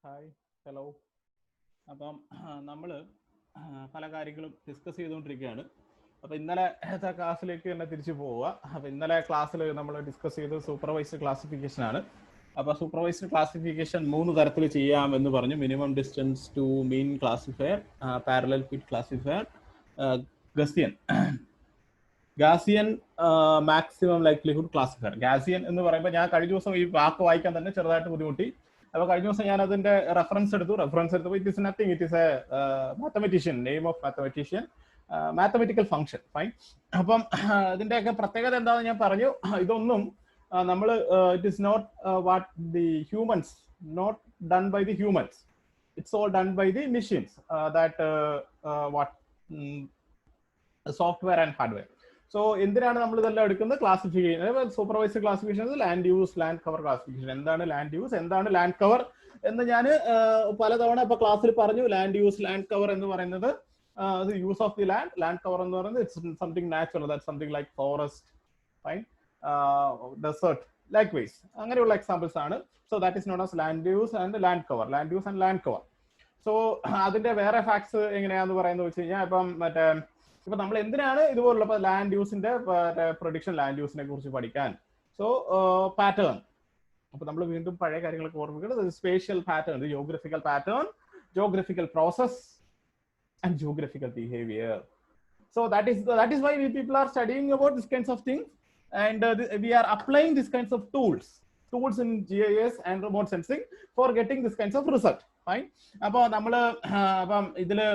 Hi, hello. അപ്പം നമ്മൾ പല കാര്യങ്ങളും ഡിസ്കസ് ചെയ്തുകൊണ്ടിരിക്കുകയാണ്. അപ്പോൾ ഇന്നലത്തെ ക്ലാസ്സിലേക്ക് തന്നെ തിരിച്ചു പോവുക. അപ്പോൾ ഇന്നലെ ക്ലാസ്സിൽ നമ്മൾ ഡിസ്കസ് ചെയ്തത് സൂപ്പർവൈസ്ഡ് ക്ലാസിഫിക്കേഷൻ ആണ്. അപ്പോൾ സൂപ്പർവൈസ്ഡ് ക്ലാസിഫിക്കേഷൻ 3 തരത്തിൽ ചെയ്യാമെന്ന് പറഞ്ഞു. Minimum distance to mean classifier, parallelepiped classifier, Gaussian maximum likelihood classifier. Gaussian എന്ന് പറയുമ്പോൾ ഞാൻ കഴിഞ്ഞ ദിവസം ഈ വാക്ക് വായിക്കാൻ തന്നെ ചെറുതായിട്ട് ബുദ്ധിമുട്ടി. അപ്പോൾ കഴിഞ്ഞ ദിവസം ഞാൻ അതിന്റെ റെഫറൻസ് എടുത്തപ്പോൾ it is nothing, it is a mathematician, name of mathematician, mathematical function. Fine. അപ്പം ഇതിന്റെയൊക്കെ പ്രത്യേകത എന്താണെന്ന് ഞാൻ പറഞ്ഞു. ഇതൊന്നും നമ്മൾ it is not what the humans, not done by the humans, it's all done by the machines, that what software and hardware. So എന്തിനാണ് നമ്മൾ ഇതെല്ലാം എടുക്കുന്നത്? Classification, supervised classification, land use, land cover classification. എന്താണ് land use, എന്താണ് land cover എന്ന് ഞാൻ പലതവണ ഇപ്പൊ ക്ലാസ്സിൽ പറഞ്ഞു. ലാൻഡ് യൂസ്, ലാൻഡ് കവർ എന്ന് പറയുന്നത് use of the land. Land cover എന്ന് പറയുന്നത് it's something natural, that something like forest, fine, desert, likewise അങ്ങനെയുള്ള എക്സാമ്പിൾസ് ആണ്. So that is known as land use and land cover. Land use and land cover. So അതിന്റെ വേറെ facts എങ്ങനെയാന്ന് പറയുന്നത് വെച്ച് കഴിഞ്ഞാൽ, ഇപ്പൊ നമ്മൾ എന്തിനാണ് ഇതുപോലുള്ള ലാൻഡ് യൂസിന്റെ പ്രൊഡിക്ഷൻ, ലാൻഡ് യൂസിനെ കുറിച്ച് പഠിക്കാൻ. സോ പാറ്റേൺ, അപ്പൊ നമ്മൾ വീണ്ടും പഴയ കാര്യങ്ങളൊക്കെ ഓർമ്മിക്കുന്നത്. Spatial pattern, geographical pattern, geographical process and geographical behaviour. So that is why we people are studying about this kinds of things, and we are applying this kinds of tools in GIS and remote sensing for getting this kinds of result. Fine. അപ്പോൾ നമ്മൾ ഇതില്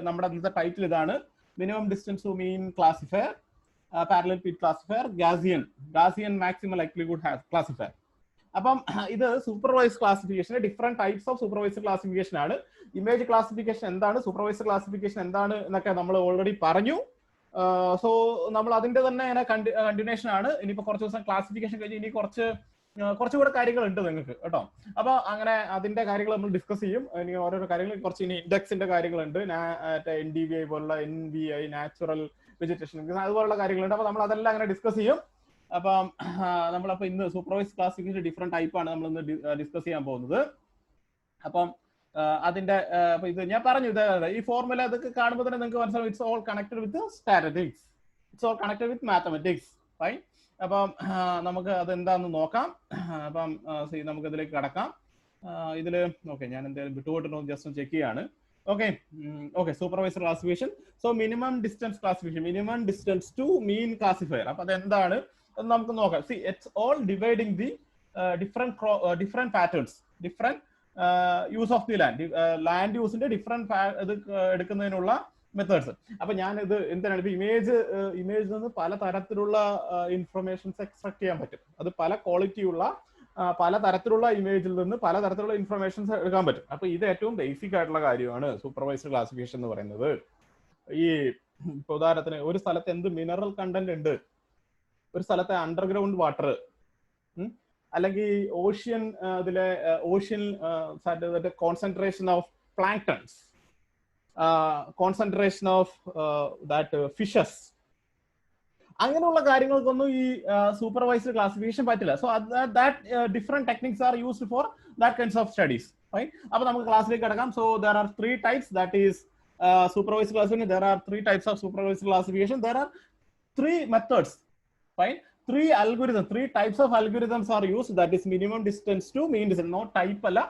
നമ്മുടെ അന്നത്തെ title ഇതാണ്: minimum distance to mean classifier, parallelepiped classifier, Gaussian maximum likelihood classifier. അപ്പം ഇത് supervised classification, different types of supervised classification ആണ്. Image classification എന്താണ്, സൂപ്പർവൈസ്ഡ് ക്ലാസിഫിക്കേഷൻ എന്താണ് എന്നൊക്കെ നമ്മൾ ഓൾറെഡി പറഞ്ഞു. സോ നമ്മൾ അതിന്റെ തന്നെ കണ്ടിന്യൂഷൻ ആണ്. ഇനിയിപ്പോ കുറച്ച് ദിവസം ക്ലാസിഫിക്കേഷൻ കഴിഞ്ഞ് ഇനി കുറച്ചുകൂടെ കാര്യങ്ങളുണ്ട് നിങ്ങൾക്ക് കേട്ടോ. അപ്പൊ അങ്ങനെ അതിന്റെ കാര്യങ്ങൾ നമ്മൾ ഡിസ്കസ് ചെയ്യും. ഇനി ഓരോരോ കാര്യങ്ങൾ, കുറച്ച് ഇനി ഇൻഡെക്സിന്റെ കാര്യങ്ങളുണ്ട്, NDVI പോലുള്ള, NVI, നാച്ചുറൽ വെജിറ്റേഷൻ, അതുപോലുള്ള കാര്യങ്ങളുണ്ട്. അപ്പൊ നമ്മൾ അതെല്ലാം അങ്ങനെ ഡിസ്കസ് ചെയ്യും. അപ്പം നമ്മളപ്പോ ഇന്ന് സൂപ്പർവൈസ്ഡ് ക്ലാസിഫിക്കേഷൻ ഡിഫറെന്റ് ടൈപ്പാണ് നമ്മൾ ഇന്ന് ഡിസ്കസ് ചെയ്യാൻ പോകുന്നത്. അപ്പം അതിന്റെ ഇത് ഞാൻ പറഞ്ഞു, ഈ ഫോർമുല ഇതൊക്കെ കാണുമ്പോൾ തന്നെ നിങ്ങൾക്ക് മനസ്സിലാവും. It's all connected with statistics, it's all connected with mathematics. Fine. അപ്പം നമുക്ക് അതെന്താന്ന് നോക്കാം. അപ്പം നമുക്ക് ഇതിലേക്ക് കടക്കാം. ഇതില് ഓക്കെ, ഞാൻ എന്തായാലും വിട്ടുപോയിട്ടുണ്ടോ ജസ്റ്റ് ചെക്ക് ചെയ്യാണ്. Okay, supervised classification. So minimum distance classification, minimum distance to mean classifier. അപ്പൊ അതെന്താണ് എന്ന് നമുക്ക് നോക്കാം. See, it's all dividing the different patterns, different use of the land, land യൂസിന്റെ ഡിഫറെന്റ് ഇത് എടുക്കുന്നതിനുള്ള മെത്തേഡ്സ്. അപ്പൊ ഞാൻ ഇത് എന്തിനാണ്, ഇപ്പൊ ഇമേജിൽ നിന്ന് പല തരത്തിലുള്ള ഇൻഫർമേഷൻസ് എക്സ്ട്രാക്ട് ചെയ്യാൻ പറ്റും. അത് പല ക്വാളിറ്റിയുള്ള പല തരത്തിലുള്ള ഇമേജിൽ നിന്ന് പല തരത്തിലുള്ള ഇൻഫർമേഷൻസ് എടുക്കാൻ പറ്റും. അപ്പൊ ഇത് ഏറ്റവും ബേസിക് ആയിട്ടുള്ള കാര്യമാണ് സൂപ്പർവൈസ്ഡ് ക്ലാസിഫിക്കേഷൻ എന്ന് പറയുന്നത്. ഈ ഉദാഹരണത്തിന്, ഒരു സ്ഥലത്ത് എന്ത് മിനറൽ കണ്ടന്റ് ഉണ്ട്, ഒരു സ്ഥലത്തെ അണ്ടർഗ്രൗണ്ട് വാട്ടർ, അല്ലെങ്കിൽ ഓഷ്യൻ, അതിലെ ocean concentration of planktons, concentration of that fishes, അങ്ങനെയുള്ള കാര്യങ്ങൾക്കൊന്നും ഈ സൂപ്പർവൈസ്ഡ് ക്ലാസിഫിക്കേഷൻ പറ്റില്ല. So that different techniques are used for that kinds of studies. Fine. അപ്പൊ നമുക്ക് ക്ലാസ്സിലേക്ക് കിടക്കാം. So there are 3 types, that is supervised classification. There are 3 types of supervised classification. There are 3 methods. Fine. 3 algorithms, 3 types of algorithms are used. That is minimum distance to mean distance. No type alla.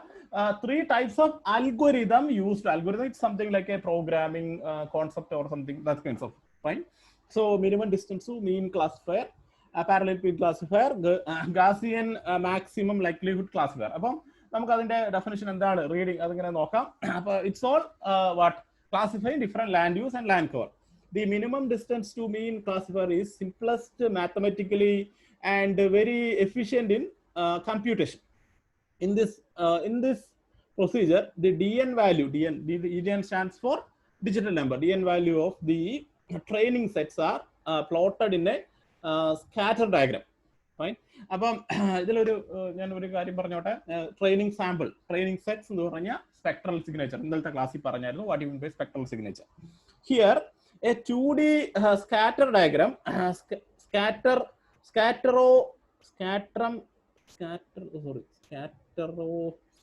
3 types of algorithm used. Algorithm is something like a programming concept or something, that kinds of. Fine. So minimum distance to mean classifier, parallel field classifier, Gaussian maximum likelihood classifier. അപ്പം നമുക്ക് അതിന്റെ definition എന്താണ്, reading അതിങ്ങനെ നോക്കാം. അപ്പൊ it's all what classifying different land use and land cover. The minimum distance to mean classifier is simplest mathematically and very efficient in computation. In this procedure, the DN value, DN stands for digital number. DN value of the training sets are plotted in a scatter diagram. Fine. അപ്പം ഇതിലൊരു ഞാൻ ഒരു കാര്യം പറഞ്ഞോട്ടെ. Training sample, training sets എന്ന് പറഞ്ഞാൽ spectral signature, ഇന്നലത്തെ ക്ലാസ്സിൽ പറഞ്ഞായിരുന്നു. What you mean by spectral signature? Here a 2D scatter diagram,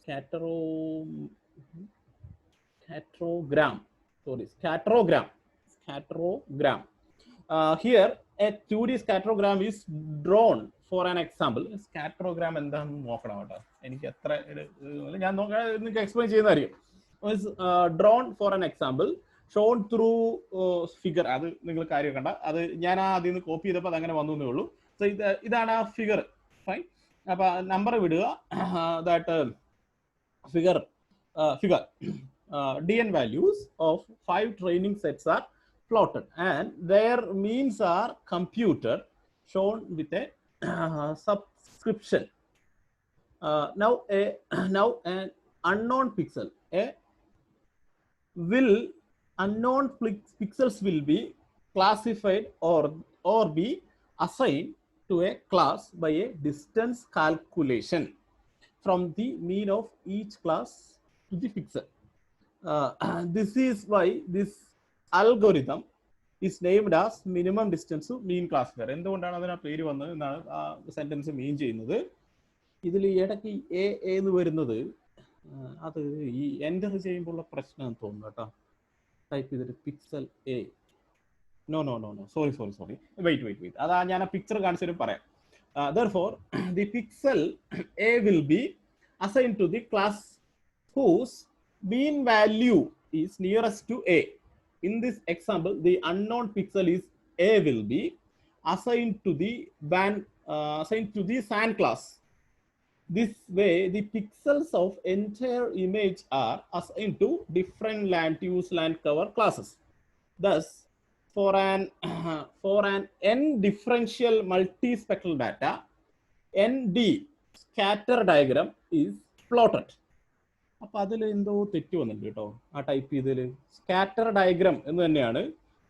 scatterogram. Sorry, scatterogram. Here, a 2D scatterogram is drawn for an example. Scatterogram എന്താണെന്ന് നോക്കണം കേട്ടോ. എനിക്ക് എത്ര ഞാൻ നോക്കാൻ നിങ്ങൾക്ക് എക്സ്പ്ലെയിൻ ചെയ്യുന്നതായിരിക്കും. Drawn for an example, shown through figure. അത് നിങ്ങൾ കാര്യം കണ്ട, അത് ഞാൻ അതിൽ നിന്ന് കോപ്പി ചെയ്തപ്പോൾ അത് അങ്ങനെ വന്നേ ഉള്ളൂ. സോ ഇതാണ് ആ ഫിഗർ. ഫൈൻ. അപ്പൊ നമ്പർ വിടുക. That figure dn values of 5 training sets are plotted and their means are computed, shown with a subscription. Now an unknown pixel, unknown pixels will be classified or be assigned to a class by a distance calculation from the mean of each class to the pixel. This is why this algorithm is named as minimum distance to mean classifier. എന്തുകൊണ്ടാണ് അതിന് ആ പേര് വന്നത് എന്നാണ് ആ sentence മീൻ ചെയ്യുന്നത്. ഇതിൽ ഇടയ്ക്ക് എ എന്ന് വരുന്നത് അത് ഈ എൻ്റർ ചെയ്യുമ്പോഴുള്ള പ്രശ്നമാണെന്ന് തോന്നുന്നു കേട്ടോ. ടൈപ്പ് ചെയ്തിട്ട് pixel a. No sorry wait അതാ ഞാൻ ആ പിക്ചർ കാണിച്ചിട്ട് പറയാം. Therefore, the pixel A will be assigned to the class whose mean value is nearest to A. In this example, the unknown pixel is A will be assigned to the SAN class. This way, the pixels of entire image are assigned to different land use, land cover classes. Thus, for an n differential multispectral data, ND scatter diagram is plotted. അപ്പൊ അതിൽ എന്തോ തെറ്റ് വന്നിട്ടുണ്ട് കേട്ടോ. ആ type ചെയ്തതിൽ scatter diagram എന്ന് തന്നെയാണ്,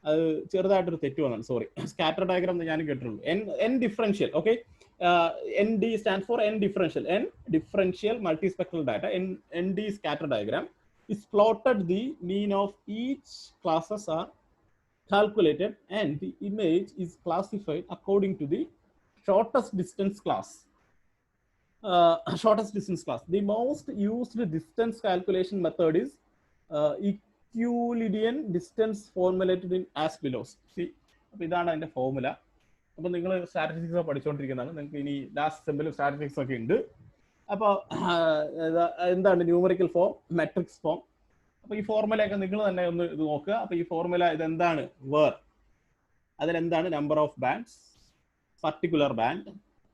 അത് ചെറുതായിട്ടൊരു തെറ്റ് വന്നിട്ടുണ്ട്. സോറി, സ്കാറ്റർ ഡയഗ്രാം എന്ന് ഞാൻ കേട്ടിട്ടുള്ളൂ. N differential. Okay, ND stands for n differential multispectral data. ND scatter diagram is plotted. The mean of each classes are calculated and the image is classified according to the shortest distance class. The most used distance calculation method is Euclidean distance formulated in as below. See, അപ്പോൾ ഇതാണ് അതിന്റെ formula. അപ്പോൾ നിങ്ങൾ statistics പഠിച്ചുകൊണ്ടിരിക്കുന്നതാണ്, നിങ്ങൾക്ക് ഇനി last സെമ്മിൽ statistics ഒക്കെ ഉണ്ട്. അപ്പോൾ എന്താണ് ന്യൂമറിക്കൽ ഫോം, മെട്രിക്സ് ഫോം. അപ്പോൾ ഈ ഫോർമുലയൊക്കെ നിങ്ങൾ തന്നെ ഒന്ന് ഇത് നോക്കുക. അപ്പോൾ ഈ ഫോർമുല ഇതെന്താണ്? അതിലെന്താണ്? Number of bands, particular band,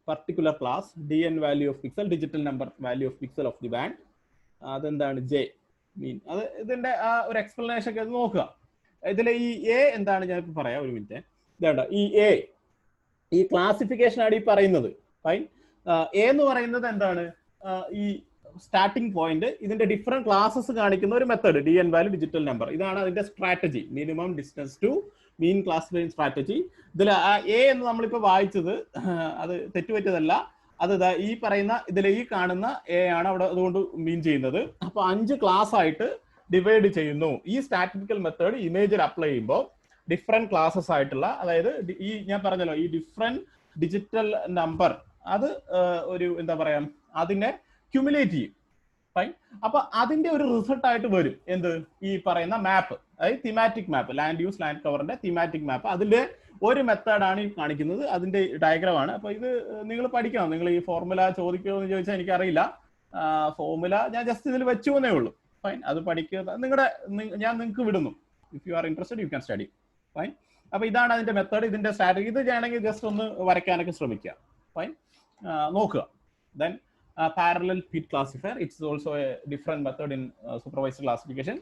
particular class, dn value of pixel, digital number value of pixel of the band. അതെന്താണ്? J മീൻ. അത് ഇതിന്റെ ആ ഒരു എക്സ്പ്ലനേഷൻ ഒക്കെ നോക്കുക. ഇതിലെ ഈ എ എന്താണ് ഞാൻ ഇപ്പൊ പറയാം, ഒരു മിനിറ്റ്. ഇതാണ്ട ഈ എ, ഈ ക്ലാസിഫിക്കേഷൻ ആണ് ഈ പറയുന്നത്. ഫൈൻ. എ എന്ന് പറയുന്നത് എന്താണ്? ഈ സ്റ്റാർട്ടിംഗ് പോയിന്റ്, ഇതിന്റെ ഡിഫറെന്റ് ക്ലാസസ് കാണിക്കുന്ന ഒരു method, D N value digital number. ഇതാണ് അതിന്റെ strategy, minimum distance to mean classification strategy. ഇതിൽ ആ എ എന്ന് നമ്മളിപ്പോ വായിച്ചത് അത് തെറ്റുപറ്റിയതല്ല. അത് ഈ പറയുന്ന ഇതിൽ ഈ കാണുന്ന എ ആണ് അവിടെ അതുകൊണ്ട് മീൻ ചെയ്യുന്നത്. അപ്പൊ 5 ക്ലാസ് ആയിട്ട് ഡിവൈഡ് ചെയ്യുന്നു. ഈ സ്റ്റാറ്റിസ്റ്റിക്കൽ മെത്തേഡ് ഇമേജിൽ അപ്ലൈ ചെയ്യുമ്പോൾ ഡിഫറെന്റ് ക്ലാസസ് ആയിട്ടുള്ള, അതായത് ഈ ഞാൻ പറഞ്ഞല്ലോ ഈ ഡിഫറെന്റ് ഡിജിറ്റൽ നമ്പർ, അത് ഒരു എന്താ പറയാ, അതിനെ ക്യുമുലേറ്റ് ചെയ്യും. ഫൈൻ. അപ്പൊ അതിന്റെ ഒരു റിസൾട്ട് ആയിട്ട് വരും എന്ത്? ഈ പറയുന്ന മാപ്പ്, അതായത് തിമാറ്റിക് മാപ്പ്, ലാൻഡ് യൂസ് ലാൻഡ് കവറിന്റെ തിമാറ്റിക് മാപ്പ്. അതിന്റെ ഒരു മെത്തേഡാണ് ഈ കാണിക്കുന്നത്, അതിന്റെ ഡയഗ്രാം ആണ്. അപ്പൊ ഇത് നിങ്ങൾ പഠിക്കണം. നിങ്ങൾ ഈ ഫോർമുല ചോദിക്കുമോ എന്ന് ചോദിച്ചാൽ എനിക്കറിയില്ല. ഫോർമുല ഞാൻ ജസ്റ്റ് ഇതിൽ വെച്ചു എന്നേ ഉള്ളൂ. ഫൈൻ. അത് പഠിക്കുക, ഞാൻ നിങ്ങൾക്ക് വിടുന്നു. If you are interested you can study. Fine. അപ്പൊ ഇതാണ് അതിന്റെ മെത്തേഡ്, ഇതിന്റെ സ്ട്രാറ്റജി. ഇത് ചെയ്യണമെങ്കിൽ ജസ്റ്റ് ഒന്ന് വരയ്ക്കാനൊക്കെ ശ്രമിക്കുക. ഫൈൻ. നോക്കുക. Then parallel fit classifier, it's also a different method in supervised classification.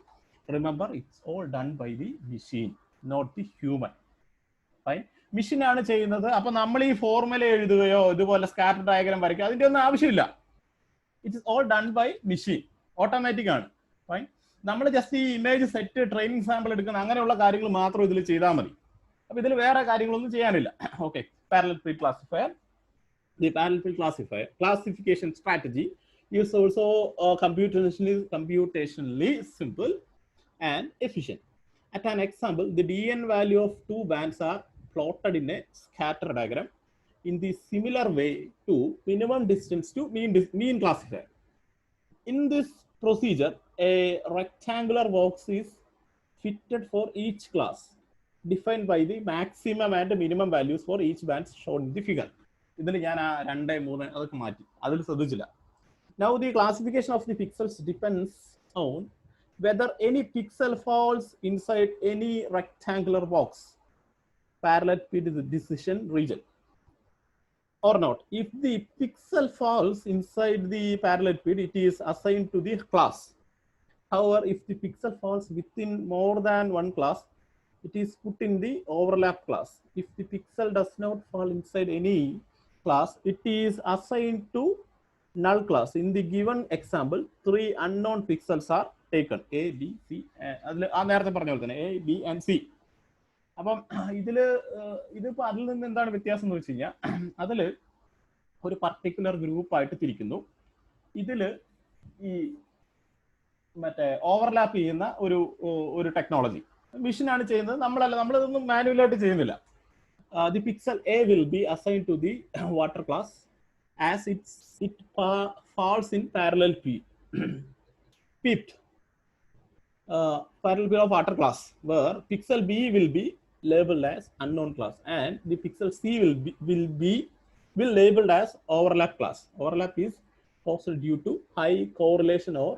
Remember, it's all done by the machine, not the human. Fine. Machine ആണ് ചെയ്യുന്നത്. അപ്പൊ നമ്മൾ ഈ ഫോർമുല എഴുതുകയോ ഇതുപോലെ സ്കാറ്റർ ഡയഗ്രാം വരയ്ക്കുക, അതിന്റെ ഒന്നും ആവശ്യമില്ല. It's all done by machine, automatic ആണ്. ഫൈൻ. നമ്മൾ ജസ്റ്റ് ഈ ഇമേജ് സെറ്റ്, ട്രെയിനിങ് സാമ്പിൾ എടുക്കുന്ന അങ്ങനെയുള്ള കാര്യങ്ങൾ മാത്രം ഇതിൽ ചെയ്താൽ മതി. അപ്പൊ ഇതിൽ വേറെ കാര്യങ്ങളൊന്നും ചെയ്യാനില്ല. Okay. Parallel fit classifier. The parallel field classification strategy is also computationally simple and efficient. At an example, the dn value of 2 bands are plotted in a scatter diagram in the similar way to minimum distance to mean classifier. In this procedure, a rectangular box is fitted for each class, defined by the maximum and minimum values for each band shown in the figure. ഇതിൽ ഞാൻ ആ 2, 3 അതൊക്കെ മാറ്റി, അതിൽ ശ്രദ്ധിച്ചില്ല. Now the classification of the pixels depends on whether any pixel falls inside any rectangular box, parallelepiped decision region, or not. If the pixel falls inside the parallelepiped, it is assigned to the class. However, if the pixel falls within more than one class, it is put in the overlap class. If the pixel does not fall inside any class, it is assigned to null class. In the given example, 3 unknown pixels are taken, A, B, C. അതിൽ ആ നേരത്തെ പറഞ്ഞ പോലെ തന്നെ A, B and C. അപ്പം ഇതിപ്പോ അതിൽ നിന്ന് എന്താണ് വ്യത്യാസം എന്ന് വെച്ച് കഴിഞ്ഞാൽ, അതിൽ ഒരു പർട്ടിക്കുലർ ഗ്രൂപ്പായിട്ട് തിരിക്കുന്നു. ഇതിൽ ഈ മറ്റേ ഓവർലാപ്പ് ചെയ്യുന്ന ഒരു ടെക്നോളജി മെഷീനാണ് ചെയ്യുന്നത്, നമ്മളിതൊന്നും മാനുവലായിട്ട് ചെയ്യുന്നില്ല. The pixel A will be assigned to the water class as it falls in parallelepiped of water class, where pixel B will be labeled as unknown class and the pixel C will labeled as overlap class. Overlap is possible due to high correlation or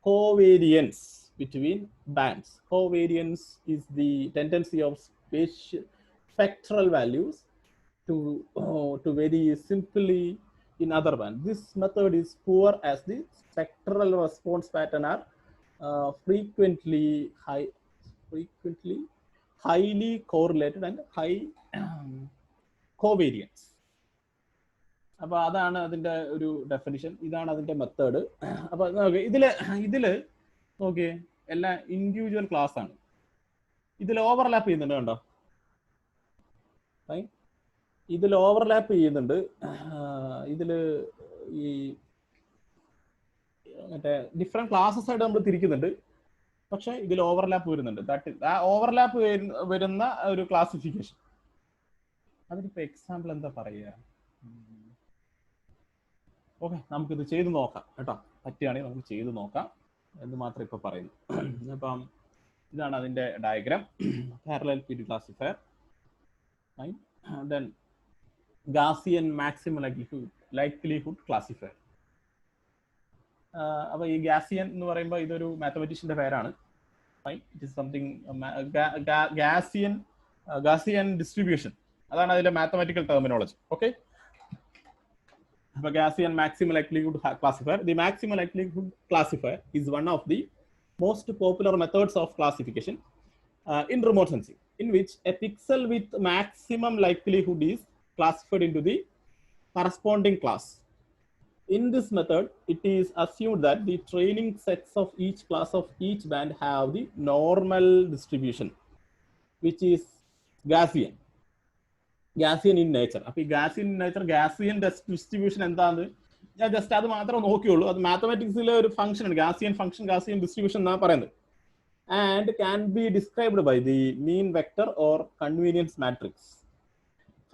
covariance between bands. Covariance is the tendency of spectral values to vary simply in other band. This method is poor as the spectral response pattern are frequently highly correlated and high covariance. അപ്പോൾ അതാണ് അതിൻ്റെ ഒരു definition, ഇതാണ് അതിൻ്റെ method. അപ്പോൾ ഇതില് നോക്കിയേ, എല്ലാം ഇൻഡിവിജ്വൽ ക്ലാസ് ആണ്. ഇതിൽ ഓവർലാപ്പ് ചെയ്യുന്നുണ്ട്, കണ്ടോ? ഇതിൽ ഓവർലാപ്പ് ചെയ്യുന്നുണ്ട്. ഇതിൽ ഈ മറ്റേ ഡിഫറെന്റ് ക്ലാസ്സസ് ആയിട്ട് നമ്മൾ തിരിക്കുന്നുണ്ട്, പക്ഷെ ഇതിൽ ഓവർലാപ്പ് വരുന്നുണ്ട്. ആ ഓവർലാപ്പ് വരുന്ന ഒരു ക്ലാസിഫിക്കേഷൻ, അതിനിപ്പോ എക്സാമ്പിൾ എന്താ പറയുക? ഓക്കെ, നമുക്കിത് ചെയ്ത് നോക്കാം കേട്ടോ, പറ്റുകയാണെങ്കിൽ നമുക്ക് ചെയ്ത് നോക്കാം എന്ന് മാത്രം ഇപ്പൊ പറയുന്നു. അപ്പം ഇതാണ് അതിന്റെ diagram. Parallelepiped classifier, then Gaussian maximum likelihood classifier. അപ്പോൾ ഈ ഗാസിയൻ എന്ന് പറയുമ്പോൾ ഇതൊരു മാത്തമാറ്റീഷ്യന്റെ പേരാണ്. It is something Gaussian distribution, അതാണ് അതിന്റെ മാത്തമാറ്റിക്കൽ ടെർമിനോളജി. ഓക്കെ, അപ്പോൾ Gaussian maximum likelihood classifier. The maximum likelihood classifier is one of the most popular methods of classification in remote sensing, in which a pixel with maximum likelihood is classified into the corresponding class. In this method, it is assumed that the training sets of each class of each band have the normal distribution, which is Gaussian in nature. അപ്പോൾ ഈ Gaussian in nature, Gaussian distribution എന്താണ് ഞാൻ just അത് മാത്രം നോക്കിയുള്ളൂ. അത് മാത്തമാറ്റിക്സിലെ ഒരു function ആണ്, Gaussian function, Gaussian distribution എന്നാണ് പറയുന്നത്. And can be described by the mean vector or convenience matrix.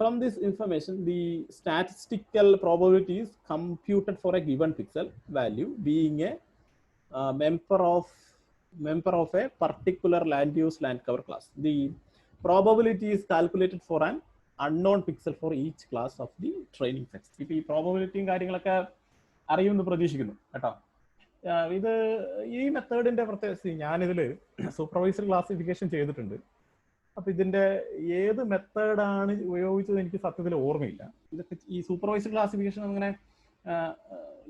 From this information, the statistical probability is computed for a given pixel value being a member of a particular land use land cover class. The probability is calculated for an unknown pixel for each class of the training set. ഇപ്പോൾ ഈ പ്രോബബിലിറ്റിയും കാര്യങ്ങളൊക്കെ അറിയുമെന്ന് പ്രതീക്ഷിക്കുന്നു കേട്ടോ. ഇത് ഈ മെത്തേഡിന്റെ പ്രത്യേകത, ഞാനിതിൽ supervisor classification ചെയ്തിട്ടുണ്ട്. അപ്പൊ ഇതിന്റെ ഏത് മെത്തേഡാണ് ഉപയോഗിച്ചത് എനിക്ക് സത്യത്തിൽ ഓർമ്മയില്ല. ഇതൊക്കെ ഈ സൂപ്പർവൈസർ ക്ലാസിഫിക്കേഷൻ അങ്ങനെ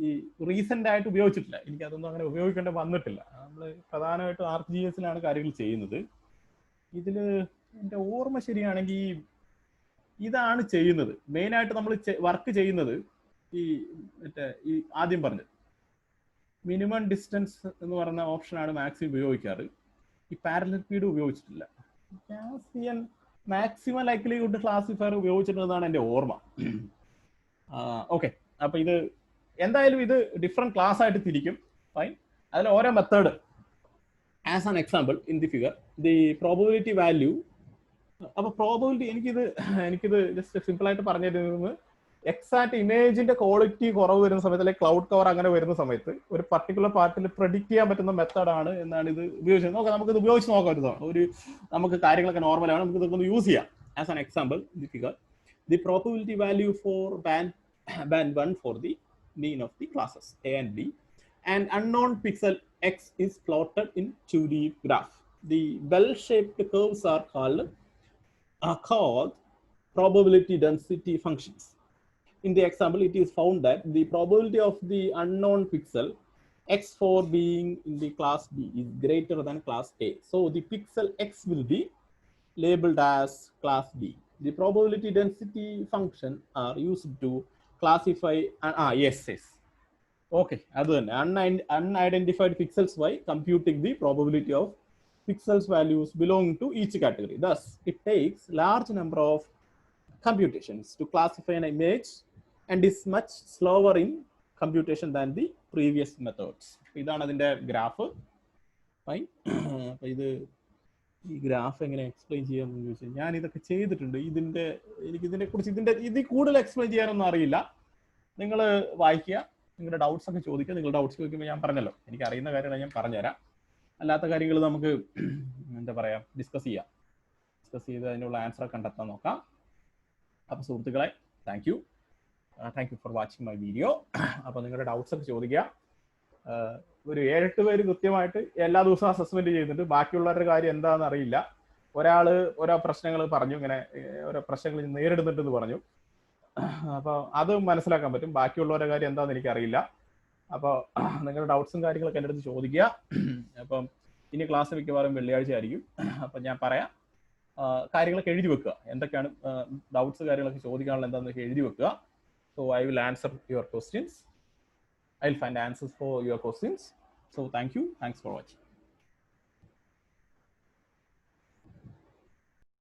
ഈ റീസെന്റ് ആയിട്ട് ഉപയോഗിച്ചിട്ടില്ല, എനിക്ക് അതൊന്നും അങ്ങനെ ഉപയോഗിക്കേണ്ടി വന്നിട്ടില്ല. നമ്മൾ പ്രധാനമായിട്ടും ArcGIS-ലാണ് കാര്യങ്ങൾ ചെയ്യുന്നത്. ഇതില് എൻ്റെ ഓർമ്മ ശരിയാണെങ്കിൽ ഇതാണ് ചെയ്യുന്നത്. മെയിനായിട്ട് നമ്മൾ വർക്ക് ചെയ്യുന്നത് ഈ ആദ്യം പറഞ്ഞത് മിനിമം ഡിസ്റ്റൻസ് എന്ന് പറയുന്ന ഓപ്ഷനാണ് മാക്സിമം ഉപയോഗിക്കാറ്. ഈ പാരലൽപിഡ് ഉപയോഗിച്ചിട്ടില്ല. ഗാസിയൻ മാക്സിമം ലൈക്ലിഹുഡ് ക്ലാസിഫയർ ഉപയോഗിച്ചിട്ടുള്ളതാണ് എൻ്റെ ഓർമ്മ. ഓക്കെ, അപ്പൊ ഇത് എന്തായാലും ഇത് ഡിഫറെന്റ് ക്ലാസ് ആയിട്ട് തിരിക്കും. ഫൈൻ, അതിൽ ഓരോ method as an example in the figure the probability value. അപ്പൊ പ്രോബബിലിറ്റി എനിക്കിത് ജസ്റ്റ് സിമ്പിൾ ആയിട്ട് പറഞ്ഞു തരുന്നത് എക്സാക്ട് ഇമേജിന്റെ ക്വാളിറ്റി കുറവ് വരുന്ന സമയത്ത്, അല്ലെങ്കിൽ ക്ലൗഡ് കവർ അങ്ങനെ വരുന്ന സമയത്ത് ഒരു പർട്ടിക്കുലർ പാർട്ടിൽ പ്രെഡിക്റ്റ് ചെയ്യാൻ പറ്റുന്ന മെത്തേഡാണ് എന്നാണ് ഇത് ഉപയോഗിച്ചത്. നോക്കാം, നമുക്കിത് ഉപയോഗിച്ച് നോക്കാം. ഒരു നമുക്ക് കാര്യങ്ങളൊക്കെ നോർമലാണ്, നമുക്ക് ഇതൊക്കെ ഒന്ന് യൂസ് ചെയ്യാം. As an example, the probability value for band 1 for the mean of the classes A and B, and unknown pixel x is plotted in 2D graph. The bell-shaped curves are called probability density functions. In the example, it is found that the probability of the unknown pixel x4 being in the class B is greater than class A. So the pixel x will be labeled as class B. The probability density function are used to classify yes. Okay, അത് തന്നെ, unidentified pixels by computing the probability of pixels values belonging to each category. Thus, it takes large number of computations to classify an image and is much slower in computation than the previous methods. ഇതാണ് അതിന്റെ graph. Fine. അപ്പൊ ഈ graph എങ്ങനെ explain ചെയ്യാമെന്ന് ചോദിച്ചാൽ ഞാൻ ഇതൊക്കെ ചെയ്തിട്ടുണ്ട്. എനിക്ക് ഇതിനെക്കുറിച്ച് ഇതിൽ കൂടുതൽ എക്സ്പ്ലെയിൻ ചെയ്യാനൊന്നും അറിയില്ല. നിങ്ങൾ വായിക്കുക, നിങ്ങളുടെ ഡൗട്ട്സ് ഒക്കെ ചോദിക്കുക. നിങ്ങൾ ഡൗട്ട്സ് ചോദിക്കുമ്പോൾ ഞാൻ പറഞ്ഞല്ലോ, എനിക്ക് അറിയുന്ന കാര്യങ്ങൾ ഞാൻ പറഞ്ഞുതരാം. അല്ലാത്ത കാര്യങ്ങൾ നമുക്ക് എന്താ പറയുക, ഡിസ്കസ് ചെയ്ത് അതിനുള്ള ആൻസർ കണ്ടെത്താൻ നോക്കാം. അപ്പോൾ സുഹൃത്തുക്കളെ, thank you for watching my video. അപ്പോൾ നിങ്ങളുടെ ഡൗട്ട്സ് ഒക്കെ ചോദിക്കുക. ഒരു 7-8 പേര് കൃത്യമായിട്ട് എല്ലാ ദിവസവും അസസ്മെന്റ് ചെയ്യുന്നുണ്ട്. ബാക്കിയുള്ളവരുടെ കാര്യം എന്താണെന്ന് അറിയില്ല. ഒരാൾ ഓരോ പ്രശ്നങ്ങൾ പറഞ്ഞു, ഇങ്ങനെ ഓരോ പ്രശ്നങ്ങൾ നേരിടുന്നുണ്ടെന്ന് പറഞ്ഞു. അപ്പോൾ അത് മനസ്സിലാക്കാൻ പറ്റും. ബാക്കിയുള്ളവരുടെ കാര്യം എന്താണെന്ന് എനിക്കറിയില്ല. അപ്പോൾ നിങ്ങളുടെ ഡൗട്ട്സും കാര്യങ്ങളൊക്കെ എൻ്റെ അടുത്ത് ചോദിക്കുക. അപ്പം ഇനി ക്ലാസ് മിക്കവാറും വെള്ളിയാഴ്ച ആയിരിക്കും. അപ്പം ഞാൻ പറയാം, കാര്യങ്ങളൊക്കെ എഴുതി വെക്കുക. എന്തൊക്കെയാണ് ഡൗട്ട്സ് കാര്യങ്ങളൊക്കെ ചോദിക്കാനുള്ള എന്താണെന്നൊക്കെ എഴുതി വെക്കുക. So I will answer your questions. I'll find answers for your questions. So thank you. Thanks for watching.